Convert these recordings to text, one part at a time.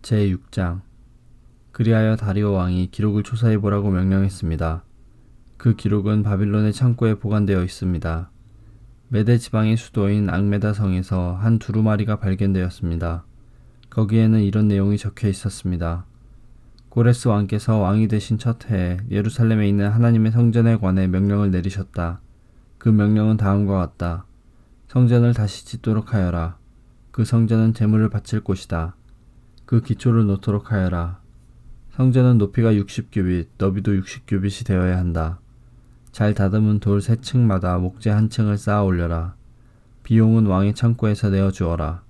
제6장. 그리하여 다리오 왕이 기록을 조사해 보라고 명령했습니다. 그 기록은 바빌론의 창고에 보관되어 있습니다. 메데 지방의 수도인 앙메다 성에서 한 두루마리가 발견되었습니다. 거기에는 이런 내용이 적혀 있었습니다. 고레스 왕께서 왕이 되신 첫 해에 예루살렘에 있는 하나님의 성전에 관해 명령을 내리셨다. 그 명령은 다음과 같다. 성전을 다시 짓도록 하여라. 그 성전은 제물을 바칠 곳이다. 그 기초를 놓도록 하여라. 성전은 높이가 60규빗, 너비도 60규빗이 되어야 한다. 잘 다듬은 돌 3층마다 목재 한 층을 쌓아 올려라. 비용은 왕의 창고에서 내어주어라.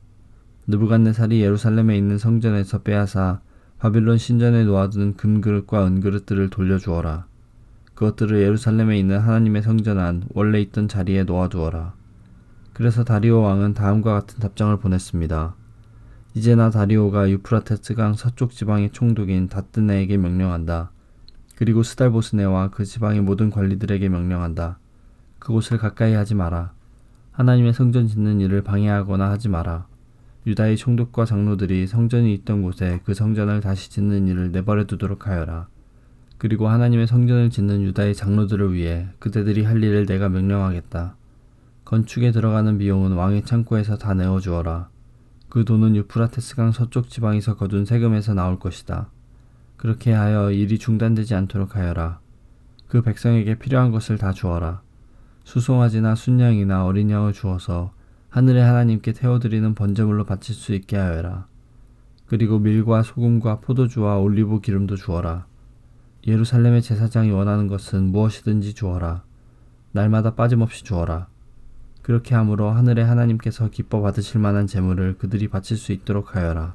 느부갓네살이 예루살렘에 있는 성전에서 빼앗아 바빌론 신전에 놓아둔 금그릇과 은그릇들을 돌려주어라. 그것들을 예루살렘에 있는 하나님의 성전 안 원래 있던 자리에 놓아두어라. 그래서 다리오 왕은 다음과 같은 답장을 보냈습니다. 이제 나 다리오가 유프라테스강 서쪽 지방의 총독인 다뜨네에게 명령한다. 그리고 스달보스네와 그 지방의 모든 관리들에게 명령한다. 그곳을 가까이 하지 마라. 하나님의 성전 짓는 일을 방해하거나 하지 마라. 유다의 총독과 장로들이 성전이 있던 곳에 그 성전을 다시 짓는 일을 내버려 두도록 하여라. 그리고 하나님의 성전을 짓는 유다의 장로들을 위해 그대들이 할 일을 내가 명령하겠다. 건축에 들어가는 비용은 왕의 창고에서 다 내어주어라. 그 돈은 유프라테스강 서쪽 지방에서 거둔 세금에서 나올 것이다. 그렇게 하여 일이 중단되지 않도록 하여라. 그 백성에게 필요한 것을 다 주어라. 수송아지나 순양이나 어린 양을 주어서 하늘의 하나님께 태워드리는 번제물로 바칠 수 있게 하여라. 그리고 밀과 소금과 포도주와 올리브 기름도 주어라. 예루살렘의 제사장이 원하는 것은 무엇이든지 주어라. 날마다 빠짐없이 주어라. 그렇게 함으로 하늘의 하나님께서 기뻐 받으실 만한 제물을 그들이 바칠 수 있도록 하여라.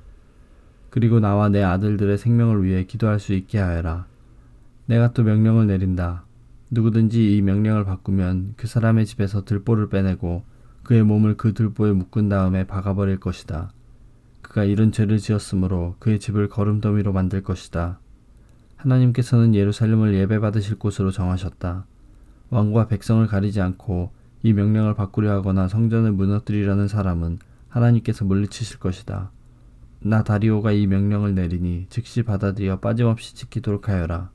그리고 나와 내 아들들의 생명을 위해 기도할 수 있게 하여라. 내가 또 명령을 내린다. 누구든지 이 명령을 바꾸면 그 사람의 집에서 들보를 빼내고 그의 몸을 그 들보에 묶은 다음에 박아버릴 것이다. 그가 이런 죄를 지었으므로 그의 집을 거름더미로 만들 것이다. 하나님께서는 예루살렘을 예배받으실 곳으로 정하셨다. 왕과 백성을 가리지 않고 이 명령을 바꾸려 하거나 성전을 무너뜨리려는 사람은 하나님께서 물리치실 것이다. 나 다리오가 이 명령을 내리니 즉시 받아들여 빠짐없이 지키도록 하여라.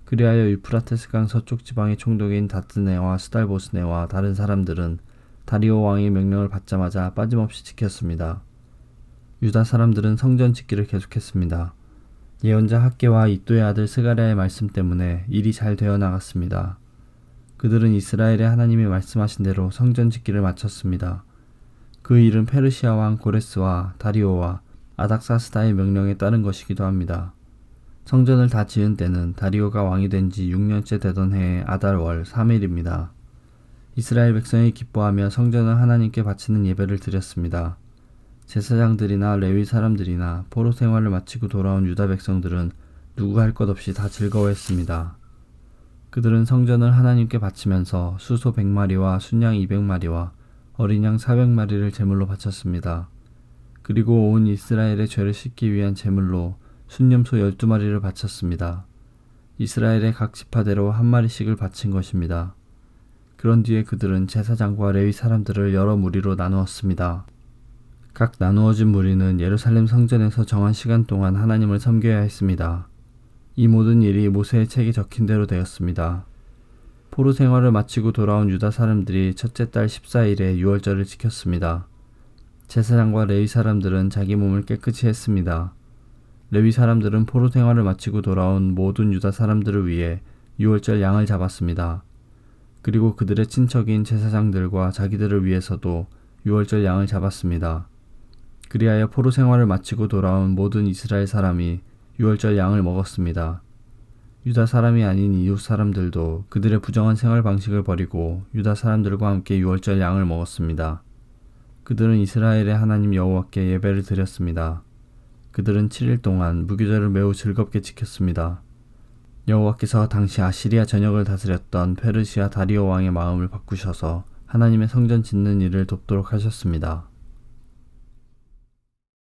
그리하여 유프라테스강 서쪽 지방의 총독인 다뜨네와 스달보스네와 다른 사람들은 다리오 왕의 명령을 받자마자 빠짐없이 지켰습니다. 유다 사람들은 성전 짓기를 계속했습니다. 예언자 학개와 이도의 아들 스가랴의 말씀 때문에 일이 잘 되어 나갔습니다. 그들은 이스라엘의 하나님이 말씀하신 대로 성전 짓기를 마쳤습니다. 그 일은 페르시아 왕 고레스와 다리오와 아닥사스다의 명령에 따른 것이기도 합니다. 성전을 다 지은 때는 다리오가 왕이 된 지 6년째 되던 해의 아달월 3일입니다. 이스라엘 백성이 기뻐하며 성전을 하나님께 바치는 예배를 드렸습니다. 제사장들이나 레위 사람들이나 포로 생활을 마치고 돌아온 유다 백성들은 누구 할 것 없이 다 즐거워했습니다. 그들은 성전을 하나님께 바치면서 수소 100마리와 순양 200마리와 어린 양 400마리를 제물로 바쳤습니다. 그리고 온 이스라엘의 죄를 씻기 위한 제물로 순념소 12마리를 바쳤습니다. 이스라엘의 각 지파대로 한 마리씩을 바친 것입니다. 그런 뒤에 그들은 제사장과 레위 사람들을 여러 무리로 나누었습니다. 각 나누어진 무리는 예루살렘 성전에서 정한 시간 동안 하나님을 섬겨야 했습니다. 이 모든 일이 모세의 책에 적힌 대로 되었습니다. 포로 생활을 마치고 돌아온 유다 사람들이 첫째 달 14일에 유월절을 지켰습니다. 제사장과 레위 사람들은 자기 몸을 깨끗이 했습니다. 레위 사람들은 포로 생활을 마치고 돌아온 모든 유다 사람들을 위해 유월절 양을 잡았습니다. 그리고 그들의 친척인 제사장들과 자기들을 위해서도 유월절 양을 잡았습니다. 그리하여 포로 생활을 마치고 돌아온 모든 이스라엘 사람이 유월절 양을 먹었습니다. 유다 사람이 아닌 이웃 사람들도 그들의 부정한 생활 방식을 버리고 유다 사람들과 함께 유월절 양을 먹었습니다. 그들은 이스라엘의 하나님 여호와께 예배를 드렸습니다. 그들은 7일 동안 무교절을 매우 즐겁게 지켰습니다. 여호와께서 당시 아시리아 전역을 다스렸던 페르시아 다리오 왕의 마음을 바꾸셔서 하나님의 성전 짓는 일을 돕도록 하셨습니다.